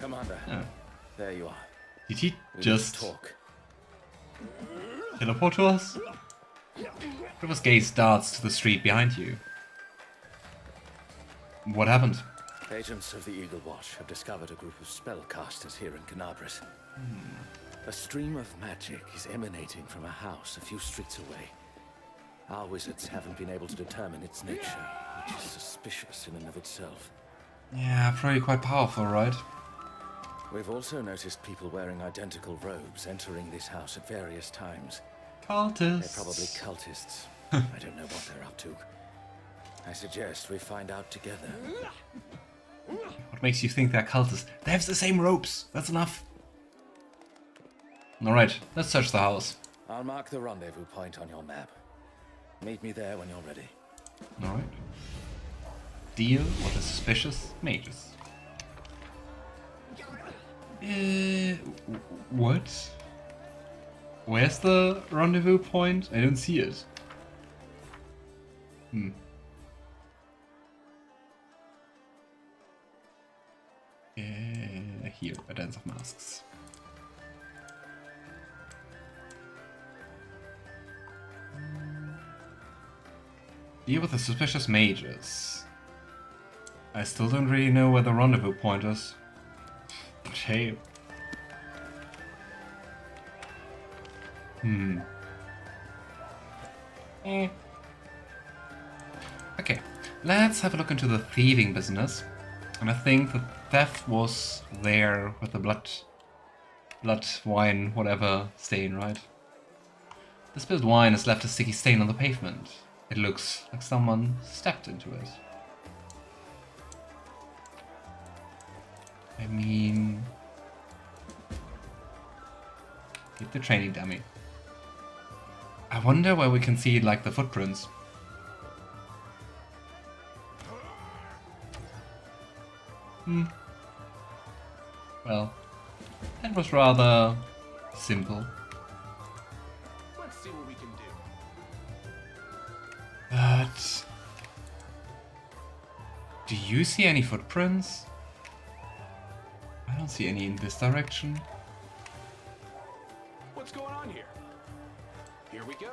Commander, there you are. Did he We just talk. teleport to us? River's gaze darts to the street behind you. What happened? Agents of the Eagle Watch have discovered a group of spellcasters here in Kenabres. A stream of magic is emanating from a house a few streets away. Our wizards haven't been able to determine its nature, which is suspicious in and of itself. Yeah, probably quite powerful, right? We've also noticed people wearing identical robes entering this house at various times. Cultists. They're probably cultists. I don't know what they're up to. I suggest we find out together. What makes you think they're cultists? They have the same ropes. That's enough. Alright, let's search the house. I'll mark the rendezvous point on your map. Meet me there when you're ready. Alright. Deal with the suspicious mages. What? Where's the rendezvous point? I don't see it. Here, a Dance of Masks. Deal with the suspicious mages. I still don't really know where the rendezvous point is. But hey. Okay, let's have a look into the thieving business. And I think the theft was there with the blood, wine, whatever stain, right? The spilled wine has left a sticky stain on the pavement. It looks like someone stepped into it. I mean... Keep the training dummy. I wonder where we can see, like, the footprints. Well, that was rather simple. Let's see what we can do. But... do you see any footprints? I don't see any in this direction. What's going on here? Here we go.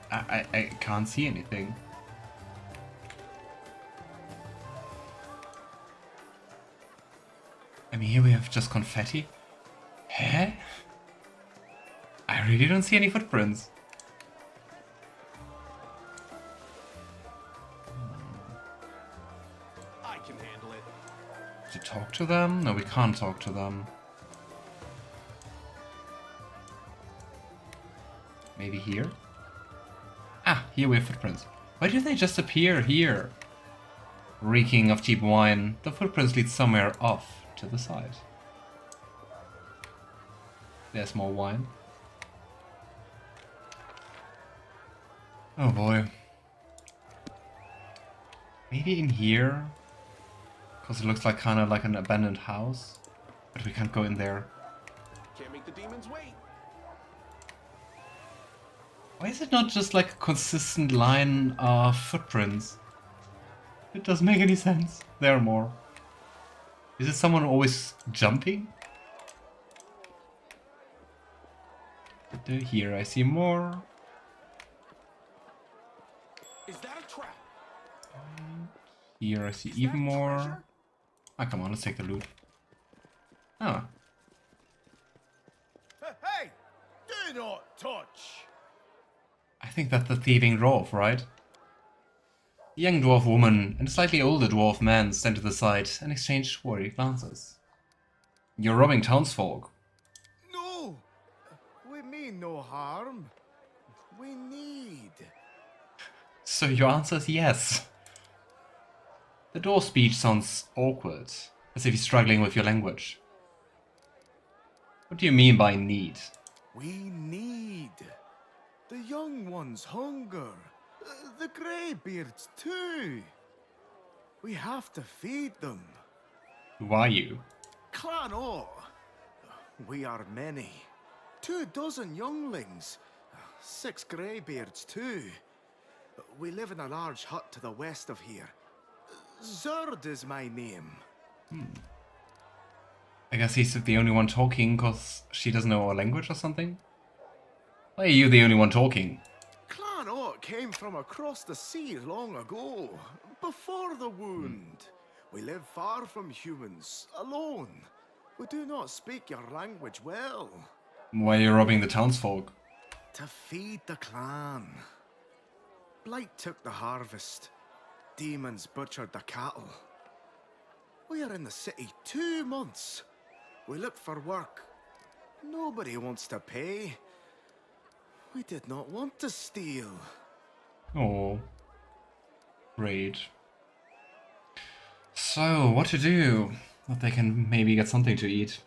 I can't see anything. I mean, here we have just confetti. Huh? I really don't see any footprints. I can handle it. To talk to them? No, we can't talk to them. Maybe here? Ah, here we have footprints. Why do they just appear here? Reeking of cheap wine, the footprints lead somewhere off to the side. There's more wine. Oh boy. Maybe in here? Because it looks like kind of like an abandoned house. But we can't go in there. Can't make the demons wait. Why is it not just like a consistent line of footprints? It doesn't make any sense. There are more. Is it someone always jumping? Here I see more. Is that a trap? Here I see even more. Ah, come on, let's take the loot. Ah. Hey! Do not touch! I think that's the thieving dwarf, right? A young dwarf woman and a slightly older dwarf man stand to the side and exchange worried glances. You're robbing townsfolk. No! We mean no harm. We need. So your answer is yes. The dwarf's speech sounds awkward, as if he's struggling with your language. What do you mean by need? We need. The young ones hunger. The greybeards too. We have to feed them. Who are you? Clan O. We are many. 24 younglings. 6 greybeards too. We live in a large hut to the west of here. Turd is my name. I guess he's the only one talking because she doesn't know our language or something? Why are you the only one talking? Clan Orc came from across the sea long ago, before the wound. We live far from humans, alone. We do not speak your language well. Why are you robbing the townsfolk? To feed the clan. Blight took the harvest. Demons butchered the cattle. We are in the city 2 months. We look for work. Nobody wants to pay. We did not want to steal. Oh. Great. So, what to do? That they can maybe get something to eat.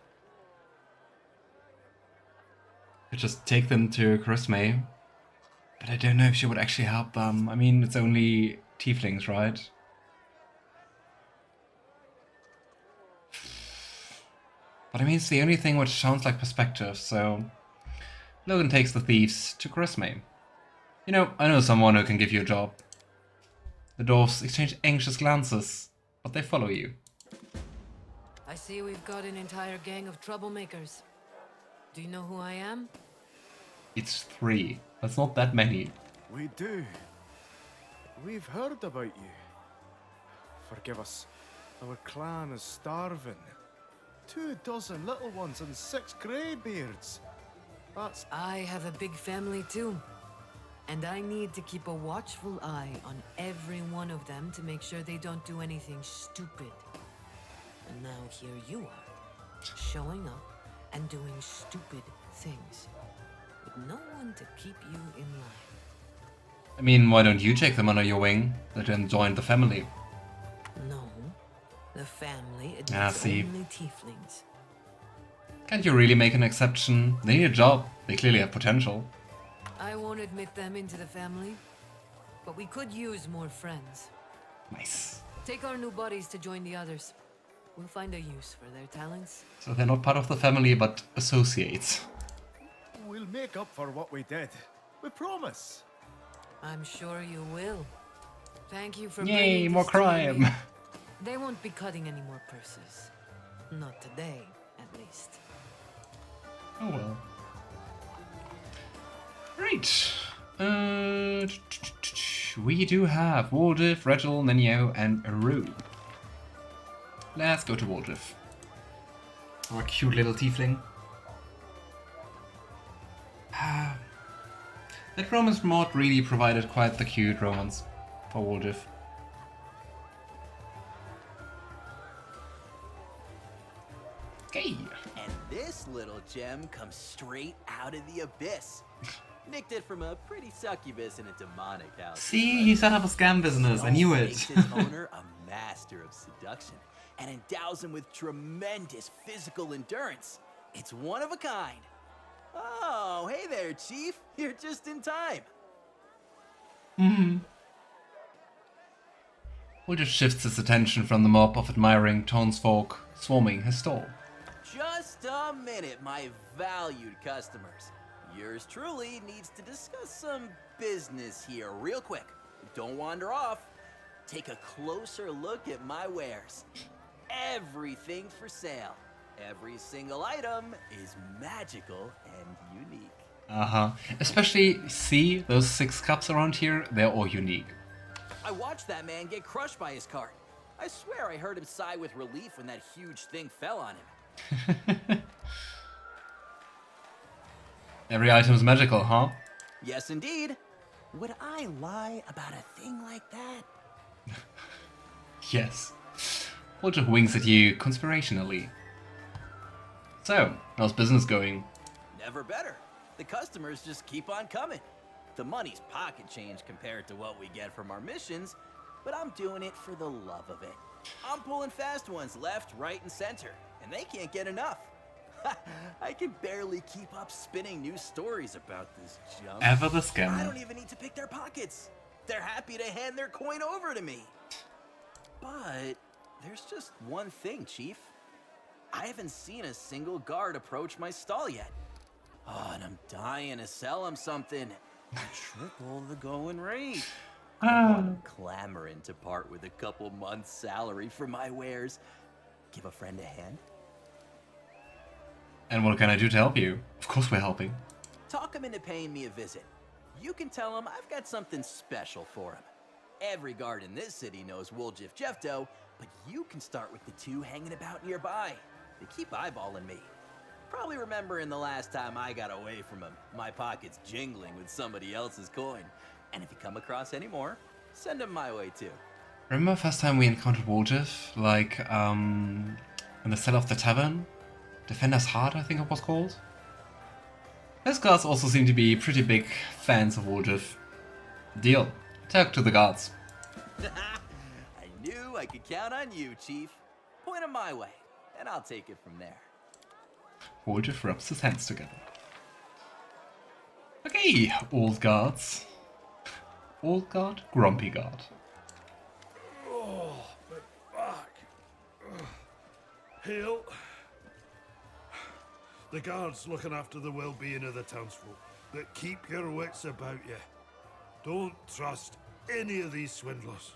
Could just take them to Chrismay. But I don't know if she would actually help them. I mean, it's only tieflings, right? But I mean, it's the only thing which sounds like perspective, so... Logan takes the thieves to Chrismay. You know, I know someone who can give you a job. The dwarves exchange anxious glances, but they follow you. I see we've got an entire gang of troublemakers. Do you know who I am? It's 3. That's not that many. We do. We've heard about you. Forgive us. Our clan is starving. 24 little ones and 6 greybeards. That's... I have a big family too. And I need to keep a watchful eye on every one of them to make sure they don't do anything stupid. And now here you are, showing up and doing stupid things, with no one to keep you in line. I mean, why don't you take them under your wing? Let them join the family. No, the family admits only tieflings. Can't you really make an exception? They need a job. They clearly have potential. I won't admit them into the family, but we could use more friends. Nice. Take our new buddies to join the others. We'll find a use for their talents. So they're not part of the family, but associates. We'll make up for what we did. We promise. I'm sure you will. Thank you for Yay, bringing more this to me. crime. They won't be cutting any more purses. Not today, at least. Oh well. Great. We do have Woljif, Regill, Nenio, and Aru. Let's go to Woljif. Our cute little tiefling. That romance mod really provided quite the cute romance for Woljif. Okay. And this little gem comes straight out of the abyss. Nicked it from a pretty succubus in a demonic house. See, he set up a scam business. I knew it. Makes his owner a master of seduction and endows him with tremendous physical endurance. It's one of a kind. Oh, hey there, Chief. You're just in time. Woljif shifts his attention from the mob of admiring townsfolk swarming his stall. Just a minute, my valued customers. Yours truly needs to discuss some business here real quick. Don't wander off. Take a closer look at my wares. Everything for sale. Every single item is magical and unique. Uh-huh. Especially, see, those 6 cups around here, they're all unique. I watched that man get crushed by his cart. I swear I heard him sigh with relief when that huge thing fell on him. Every item is magical, huh? Yes, indeed. Would I lie about a thing like that? Yes. Woljif winks at you conspirationally. So, how's business going? Never better. The customers just keep on coming. The money's pocket change compared to what we get from our missions, but I'm doing it for the love of it. I'm pulling fast ones left, right, and center, and they can't get enough. I can barely keep up spinning new stories about this junk. Ever the I scammer. don't even need to pick their pockets. They're happy to hand their coin over to me. But there's just one thing, Chief. I haven't seen a single guard approach my stall yet. Oh, and I'm dying to sell him something. Triple the going rate. I'm clamoring to part with a couple months' salary for my wares. Give a friend a hand? And what can I do to help you? Of course we're helping. Talk him into paying me a visit. You can tell him I've got something special for him. Every guard in this city knows Woljif Jefto, but you can start with the two hanging about nearby. They keep eyeballing me. Probably remembering the last time I got away from him, my pockets jingling with somebody else's coin. And if you come across any more, send them my way too. Remember first time we encountered Woljif? Like, in the cell of the tavern? Defender's Heart, I think it was called? Those guards also seem to be pretty big fans of Woljif. Deal. Talk to the guards. I knew I could count on you, Chief. Point them my way, and I'll take it from there. Woljif rubs his hands together. Okay, old guards. Old guard, grumpy guard. Oh, my back. Hail. The guards looking after the well-being of the townsfolk, but keep your wits about you. Don't trust any of these swindlers.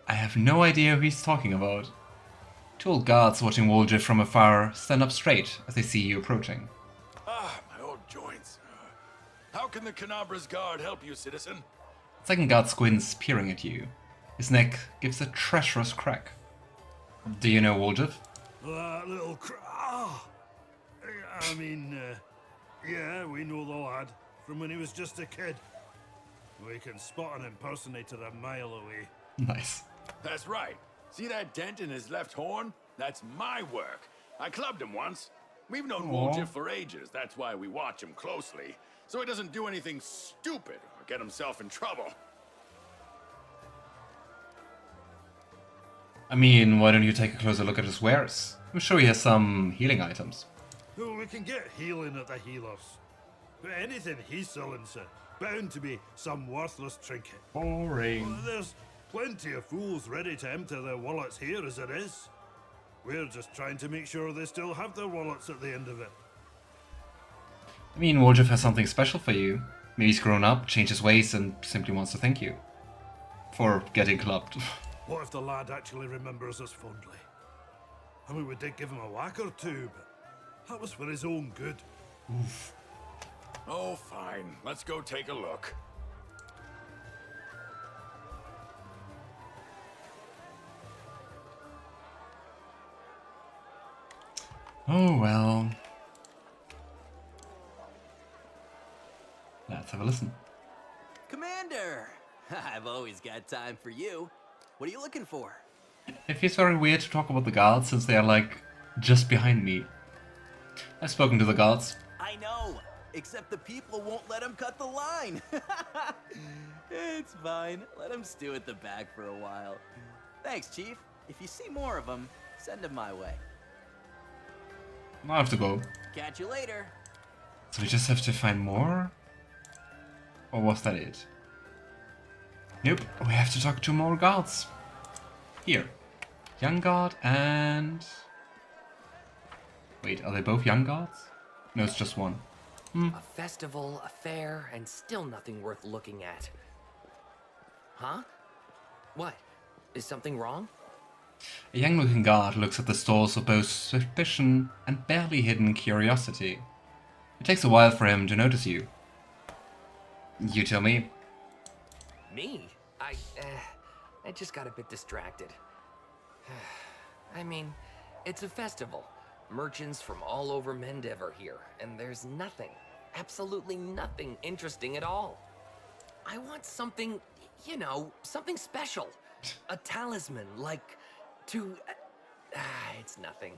I have no idea who he's talking about. Two old guards watching Woljif from afar stand up straight as they see you approaching. Ah, my old joints. How can the Kenabres guard help you, citizen? Second guard squints, peering at you. His neck gives a treacherous crack. Do you know Woljif? That little yeah, we know the lad from when he was just a kid. We can spot an impersonator a mile away. Nice. That's right. See that dent in his left horn? That's my work. I clubbed him once. We've known Woljif for ages. That's why we watch him closely. So he doesn't do anything stupid or get himself in trouble. I mean, why don't you take a closer look at his wares? I'm sure he has some healing items. Oh, we can get healing at the healers. But anything he's selling's bound to be some worthless trinket. Boring. Well, there's plenty of fools ready to empty their wallets here as it is. We're just trying to make sure they still have their wallets at the end of it. I mean, Woljif has something special for you. Maybe he's grown up, changed his ways, and simply wants to thank you. For getting clubbed. What if the lad actually remembers us fondly? I mean, we did give him a whack or two, but that was for his own good. Oof. Oh, fine. Let's go take a look. Oh well. Let's have a listen. Commander! I've always got time for you. What are you looking for? It feels very weird to talk about the guards since they are like just behind me. I've spoken to the guards. I know, except the people won't let him cut the line. It's fine. Let him stew at the back for a while. Thanks, Chief. If you see more of them, send them my way. I have to go. Catch you later. So we just have to find more? Or was that it? Nope, we have to talk to more guards. Here. Young guard and... Wait, are they both young guards? No, it's just one. A festival, a fair, and still nothing worth looking at. Huh? What? Is something wrong? A young-looking guard looks at the stores with both suspicion and barely hidden curiosity. It takes a while for him to notice you. You tell me. Me? I just got a bit distracted. I mean, it's a festival. Merchants from all over Mendev are here, and there's nothing, absolutely nothing interesting at all. I want something, you know, something special. A talisman, like, it's nothing.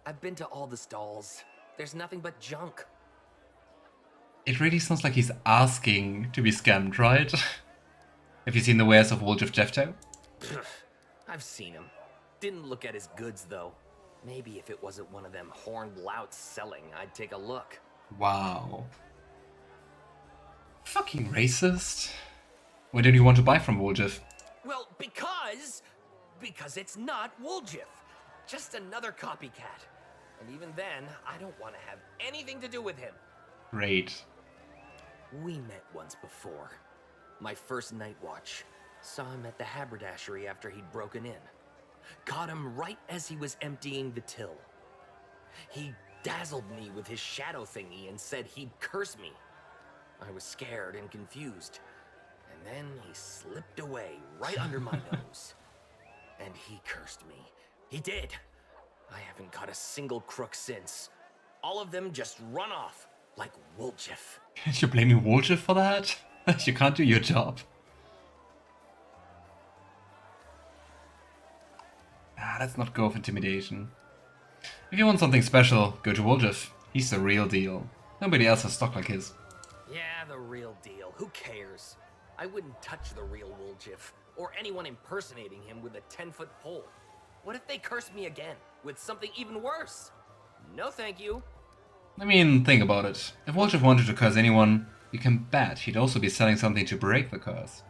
I've been to all the stalls. There's nothing but junk. It really sounds like he's asking to be scammed, right? Have you seen the wares of Woljif Jefto? I've seen him. Didn't look at his goods, though. Maybe if it wasn't one of them horned louts selling, I'd take a look. Wow. Fucking racist. Why don't you want to buy from Woljif? Well, because it's not Woljif. Just another copycat. And even then, I don't want to have anything to do with him. Great. We met once before. My first night watch. Saw him at the haberdashery after he'd broken in. Caught him right as he was emptying the till. He dazzled me with his shadow thingy and said he'd curse me. I was scared and confused. And then he slipped away right under my nose. And he cursed me. He did. I haven't caught a single crook since. All of them just run off, like Woljif. You're blaming Woljif for that? You can't do your job. Let's not go for intimidation. If you want something special, go to Woljif. He's the real deal. Nobody else has stock like his. Yeah, the real deal. Who cares? I wouldn't touch the real Woljif, or anyone impersonating him with a 10-foot pole. What if they curse me again, with something even worse? No thank you. I mean, think about it. If Woljif wanted to curse anyone, you can bet he'd also be selling something to break the curse.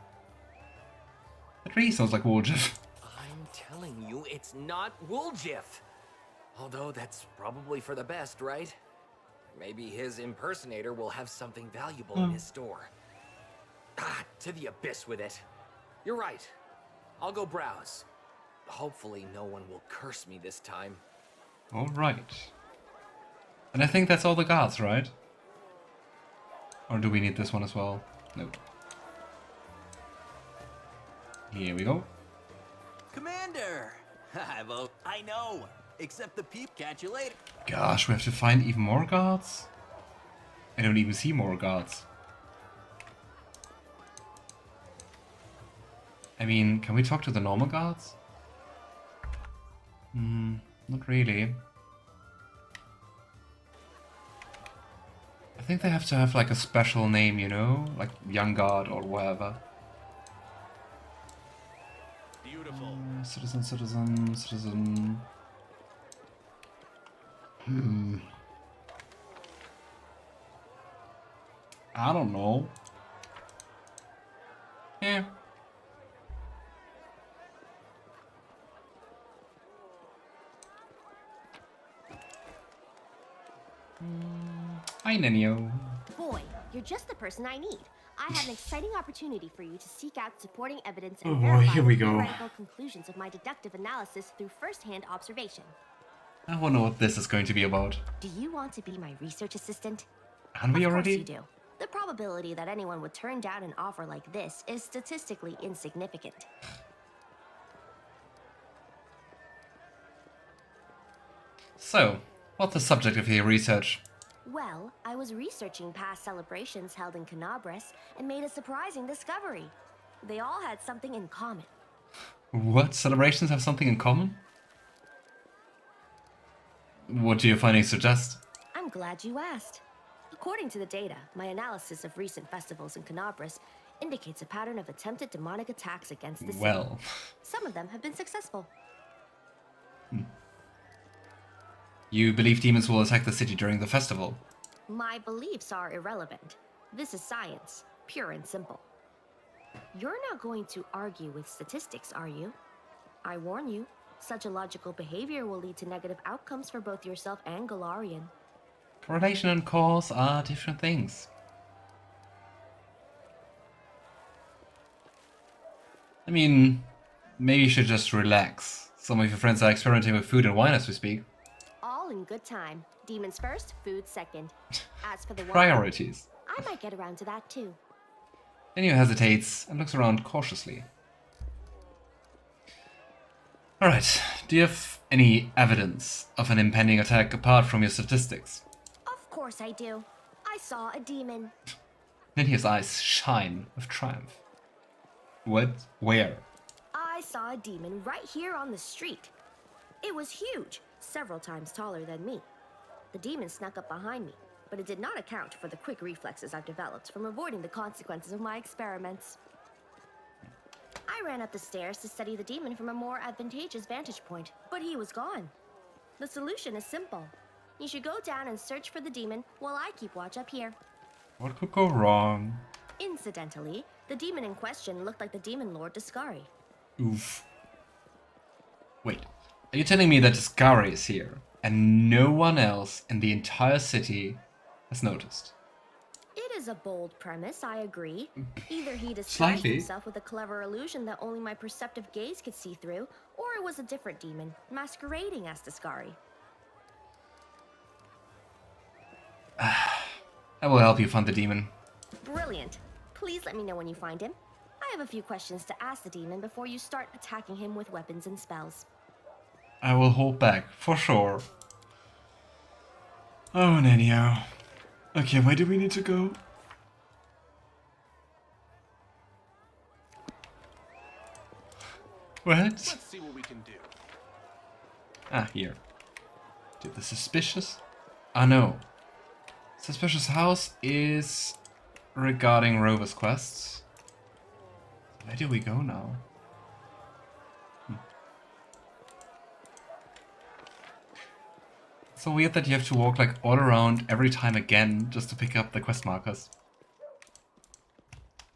That really sounds like Woljif. I'm telling you, it's not Woljif. Although that's probably for the best, right? Maybe his impersonator will have something valuable in his store. To the abyss with it. You're right. I'll go browse. Hopefully no one will curse me this time. Alright. And I think that's all the guards, right? Or do we need this one as well? Nope. Here we go. Commander! I know. Except the peep catch you later. Gosh, we have to find even more guards? I don't even see more guards. I mean, can we talk to the normal guards? Not really. I think they have to have like a special name, you know? Like Young Guard or whatever. Beautiful. Citizen. I don't know. Yeah. Hi, Nenio. Boy, you're just the person I need. I have an exciting opportunity for you to seek out supporting evidence Oh and boy, verify here we the go. theoretical conclusions of my deductive analysis through first-hand observation. I wonder what this is going to be about. Do you want to be my research assistant? Aren't we Of already? course you do. The probability that anyone would turn down an offer like this is statistically insignificant. So, what's the subject of your research? Well, I was researching past celebrations held in Kenabres and made a surprising discovery. They all had something in common. What? Celebrations have something in common? What do your findings suggest? I'm glad you asked. According to the data, my analysis of recent festivals in Kenabres indicates a pattern of attempted demonic attacks against the city. Well. Some of them have been successful. You believe demons will attack the city during the festival? My beliefs are irrelevant. This is science, pure and simple. You're not going to argue with statistics, are you? I warn you, such illogical behavior will lead to negative outcomes for both yourself and Golarion. Correlation and cause are different things. I mean, maybe you should just relax. Some of your friends are experimenting with food and wine as we speak. All in good time. Demons first, food second. As for the wine, Priorities. I might get around to that too. Nenio hesitates and looks around cautiously. Alright, do you have any evidence of an impending attack apart from your statistics? Of course I do. I saw a demon. Nenio's eyes shine with triumph. What? Where? I saw a demon right here on the street. It was huge, several times taller than me. The demon snuck up behind me, but it did not account for the quick reflexes I've developed from avoiding the consequences of my experiments. I ran up the stairs to study the demon from a more advantageous vantage point, but he was gone. The solution is simple. You should go down and search for the demon while I keep watch up here. What could go wrong? Incidentally, the demon in question looked like the demon lord Deskari. Oof. Wait, are you telling me that Deskari is here and no one else in the entire city has noticed? It is is a bold premise, I agree. Either he disguised Slightly. himself with a clever illusion that only my perceptive gaze could see through, or it was a different demon, masquerading as Deskari. I will help you find the demon. Brilliant. Please let me know when you find him. I have a few questions to ask the demon before you start attacking him with weapons and spells. I will hold back, for sure. Oh, Nenio. Okay, where do we need to go? What? Let's see what we can do. Ah, here. Did the suspicious? Ah, no. Suspicious house is regarding Rover's quests. Where do we go now? So weird that you have to walk like all around every time again just to pick up the quest markers.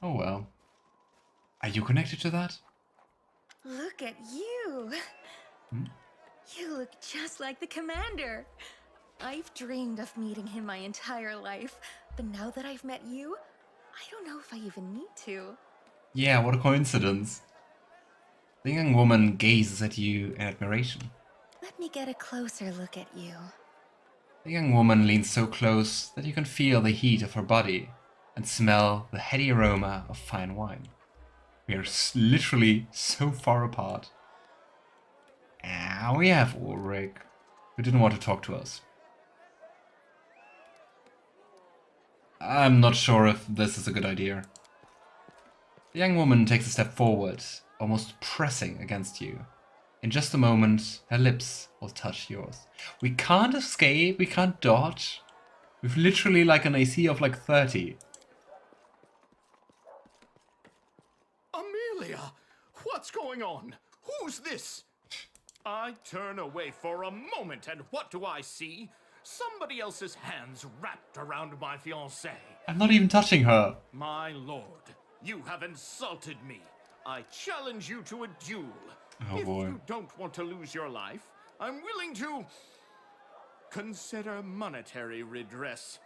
Oh well. Are you connected to that? Look at you. You look just like the commander. I've dreamed of meeting him my entire life, but now that I've met you, I don't know if I even need to. Yeah, what a coincidence. The young woman gazes at you in admiration. Let me get a closer look at you. The young woman leans so close that you can feel the heat of her body and smell the heady aroma of fine wine. We are literally so far apart. And we have Ulbrig, who didn't want to talk to us. I'm not sure if this is a good idea. The young woman takes a step forward, almost pressing against you. In just a moment, her lips will touch yours. We can't escape, we can't dodge. We've literally like an AC of like 30. Amelia, what's going on? Who's this? I turn away for a moment, and what do I see? Somebody else's hands wrapped around my fiancée. I'm not even touching her. My lord, you have insulted me. I challenge you to a duel. Oh If boy. you don't want to lose your life, I'm willing to consider monetary redress.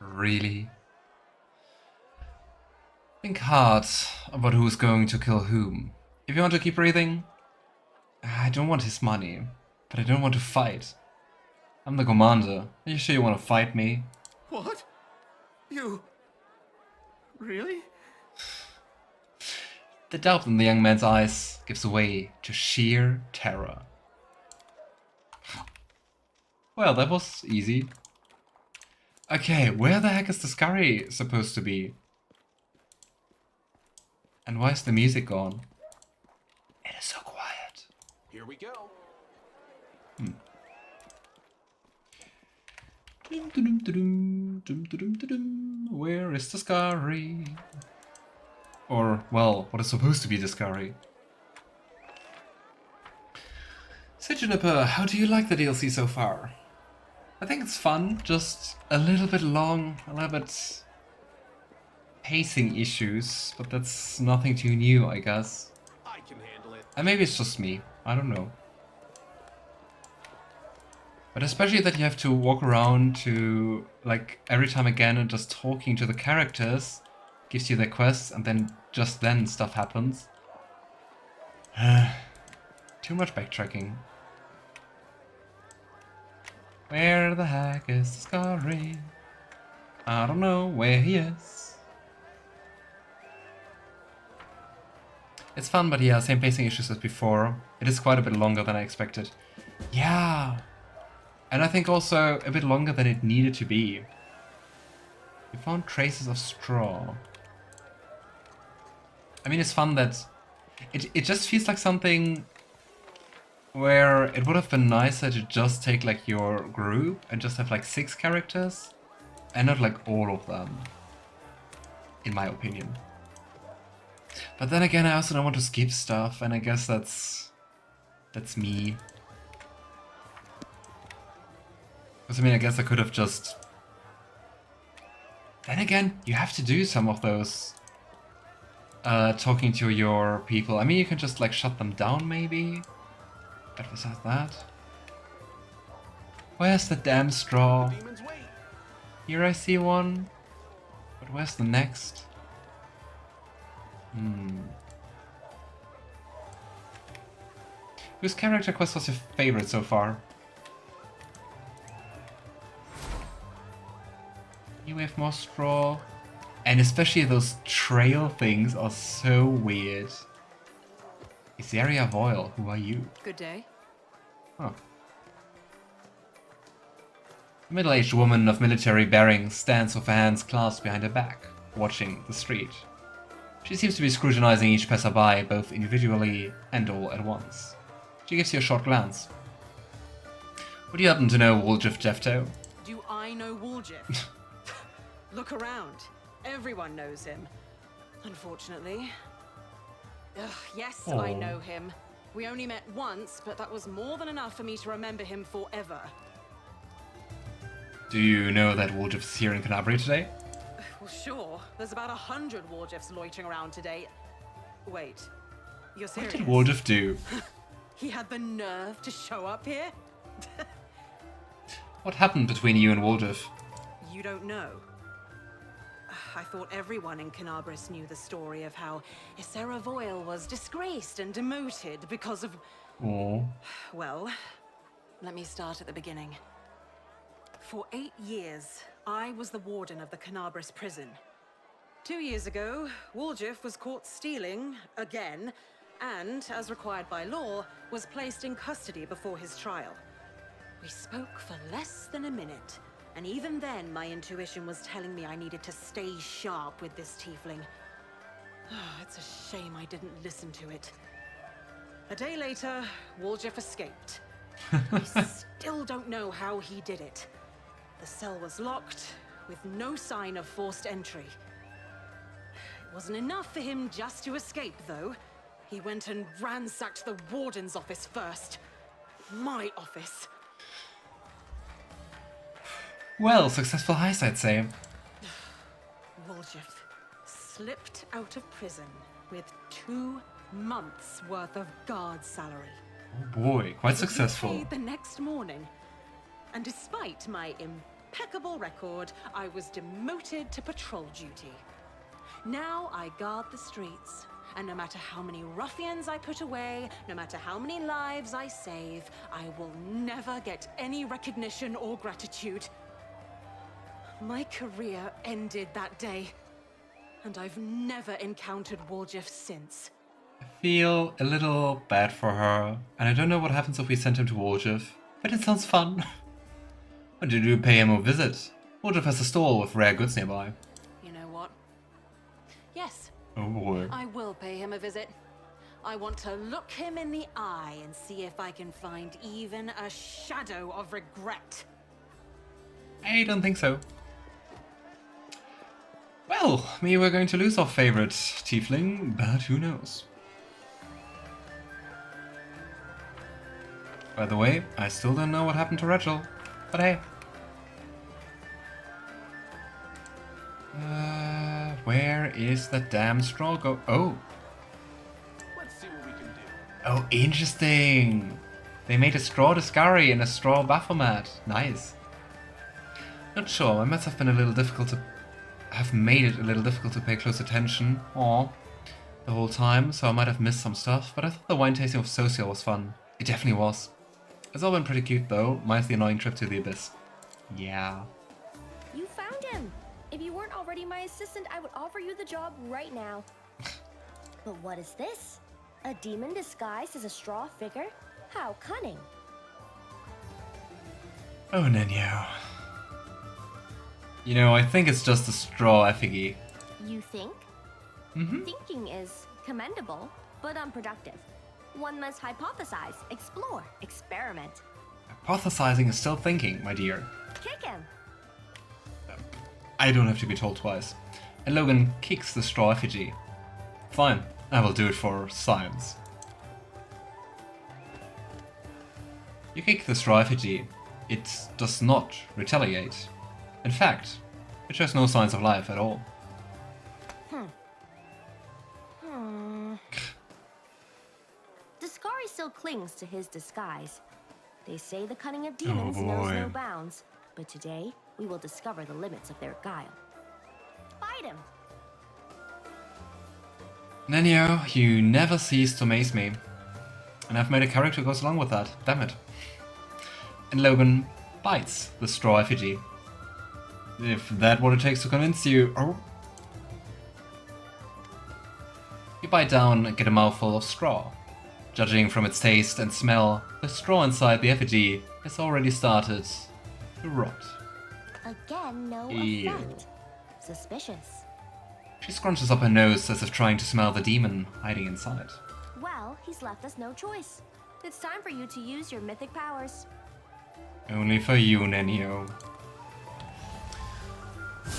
Really? Think hard about who's going to kill whom. If you want to keep breathing, I don't want his money, but I don't want to fight. I'm the commander. Are you sure you want to fight me? What? You... really? The doubt in the young man's eyes gives way to sheer terror. Well, that was easy. Okay, where the heck is Deskari supposed to be? And why is the music gone? It is so quiet. Here we go. Where is Deskari? Or, well, what is supposed to be Deskari? So Juniper, how do you like the DLC so far? I think it's fun, just a little bit long, a little bit pacing issues, but that's nothing too new, I guess. I can handle it. And maybe it's just me, I don't know. But especially that you have to walk around to, like, every time again and just talking to the characters gives you their quests, and then just then stuff happens. Too much backtracking. Where the heck is Deskari? I don't know where he is. It's fun, but yeah, same pacing issues as before. It is quite a bit longer than I expected. Yeah! And I think also a bit longer than it needed to be. We found traces of straw. I mean, it's fun that... It just feels like something where it would have been nicer to just take like your group and just have like 6 characters and not like all of them, in my opinion. But then again, I also don't want to skip stuff, and I guess that's me. Because I mean, I guess I could have just... Then again, you have to do some of those talking to your people. I mean, you can just like shut them down maybe. But besides that... Where's the damn straw? Demons wait. Here I see one. But where's the next? Whose character quest was your favorite so far? You have more straw. And especially those trail things are so weird. Isaria Voyle, who are you? Good day. Huh. A middle-aged woman of military bearing stands with her hands clasped behind her back, watching the street. She seems to be scrutinizing each passerby, both individually and all at once. She gives you a short glance. Would you happen to know Woljif Jefto? Do I know Woljif? Look around. Everyone knows him. Unfortunately. Ugh, yes, I know him. We only met once, but that was more than enough for me to remember him forever. Do you know that Woljif is here in Kenabres today? Well, sure. There's about 100 Woljifs loitering around today. Wait, you're serious? What did Woljif do? He had the nerve to show up here? What happened between you and Woljif? You don't know. I thought everyone in Kenabres knew the story of how Isaria Voyle was disgraced and demoted because of... Oh. Well, let me start at the beginning. For 8 years, I was the warden of the Kenabres prison. 2 years ago, Woljif was caught stealing, again, and, as required by law, was placed in custody before his trial. We spoke for less than a minute, and even then my intuition was telling me I needed to stay sharp with this tiefling. It's a shame I didn't listen to it. A day later, Woljif escaped. I still don't know how he did it. The cell was locked, with no sign of forced entry. It wasn't enough for him just to escape, though. He went and ransacked the warden's office first. My office. Well, successful heist, I'd say. Woljif slipped out of prison with 2 months' worth of guard salary. Oh boy, quite He was successful. paid the next morning. And despite my impeccable record, I was demoted to patrol duty. Now I guard the streets, and no matter how many ruffians I put away, no matter how many lives I save, I will never get any recognition or gratitude. My career ended that day, and I've never encountered Woljif since. I feel a little bad for her, and I don't know what happens if we send him to Woljif, but it sounds fun. Or did you pay him a visit? Woljif has a stall with rare goods nearby. You know what? Yes, Oh boy. I will pay him a visit. I want to look him in the eye and see if I can find even a shadow of regret. I don't think so. Well, maybe we're going to lose our favorite tiefling, but who knows. By the way, I still don't know what happened to Regill, but hey. Where is the damn straw go? Oh. Let's see what we can do. Oh, interesting. They made a straw Deskari and a straw Baphomet. Nice. Not sure, I must have been a little difficult to... have made it a little difficult to pay close attention the whole time, so I might have missed some stuff, but I thought the wine tasting of Sosiel was fun. It definitely was. It's all been pretty cute though, minus the annoying trip to the Abyss. Yeah. You found him! If you weren't already my assistant, I would offer you the job right now. But what is this? A demon disguised as a straw figure? How cunning. Oh, Nenio. You know, I think it's just a straw effigy. You think? Thinking is commendable, but unproductive. One must hypothesize, explore, experiment. Hypothesizing is still thinking, my dear. Kick him! I don't have to be told twice. And Logan kicks the straw effigy. Fine, I will do it for science. You kick the straw effigy. It does not retaliate. In fact, it shows no signs of life at all. Deskari still clings to his disguise. They say the cunning of demons knows no bounds, but today we will discover the limits of their guile. Fight him! Nenio, you never cease to amaze me. And I've made a character who goes along with that. Damn it. And Logan bites the straw effigy. If that's what it takes to convince you... Oh. You bite down and get a mouthful of straw. Judging from its taste and smell, the straw inside the effigy has already started to rot. Again, no Ew. effect. Suspicious. She scrunches up her nose as if trying to smell the demon hiding inside. Well, he's left us no choice. It's time for you to use your mythic powers. Only for you, Nenio.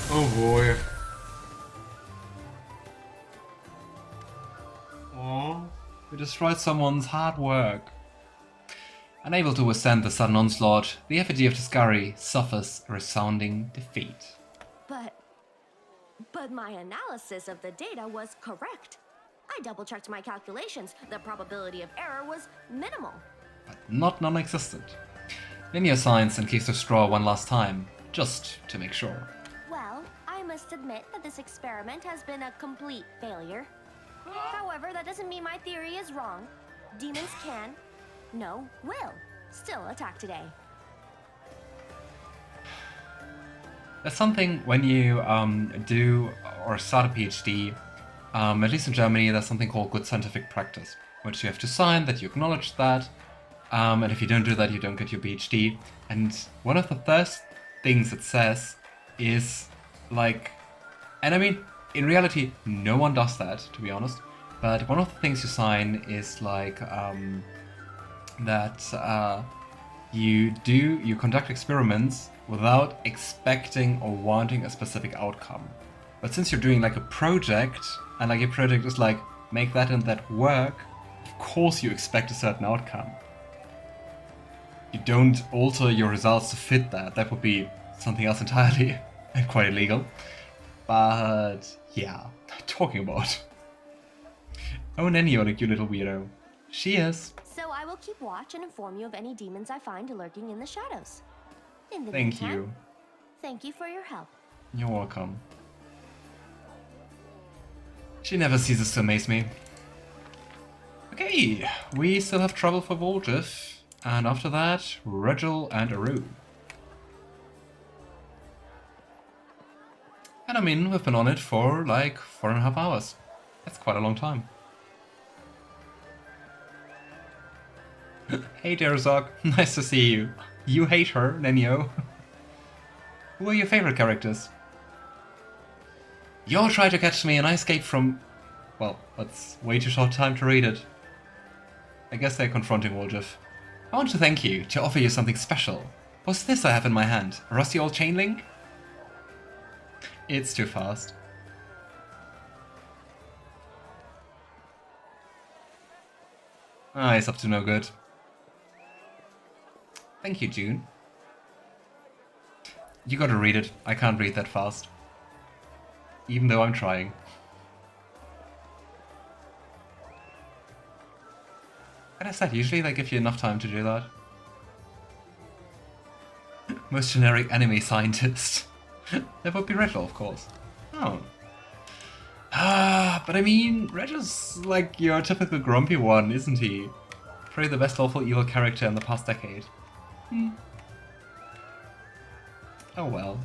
Oh boy. Oh, we destroyed someone's hard work. Unable to withstand the sudden onslaught, the effigy of Deskari suffers a resounding defeat. But my analysis of the data was correct. I double-checked my calculations. The probability of error was minimal. But not non-existent. Nenio signs and keeps the straw one last time, just to make sure. Well, I must admit that this experiment has been a complete failure. However, that doesn't mean my theory is wrong. Demons can, no, will, still attack today. There's something when you do or start a PhD, at least in Germany, there's something called good scientific practice, which you have to sign that you acknowledge that, and if you don't do that, you don't get your PhD. And one of the first things it says is like, and I mean, in reality, no one does that, to be honest, but one of the things you sign is like that you conduct experiments without expecting or wanting a specific outcome. But since you're doing like a project, and like your project is like, make that and that work, of course you expect a certain outcome. You don't alter your results to fit that. That would be something else entirely, and quite illegal. But yeah, talking about. Oh, Nenio, like you little weirdo. She is. So I will keep watch and inform you of any demons I find lurking in the shadows. In the Thank meantime, you. Thank you for your help. You're welcome. She never ceases to amaze me. Okay, we still have trouble for Woljif, and after that, Regill and Aru. And I mean, we've been on it for like 4.5 hours. That's quite a long time. Hey there, Zog. Nice to see you. You hate her, Nenio. Who are your favorite characters? You all tried to catch me and I escaped from... Well, that's way too short time to read it. I guess they're confronting Woljif. I want to thank you, to offer you something special. What's this I have in my hand? A rusty old chain link? It's too fast. Ah, he's up to no good. Thank you, June. You gotta read it. I can't read that fast. Even though I'm trying. And I said, usually they give you enough time to do that. Most generic anime scientist. That would be Regill, of course. Oh. But I mean, Regill's like your typical grumpy one, isn't he? Probably the best awful evil character in the past decade. Oh well.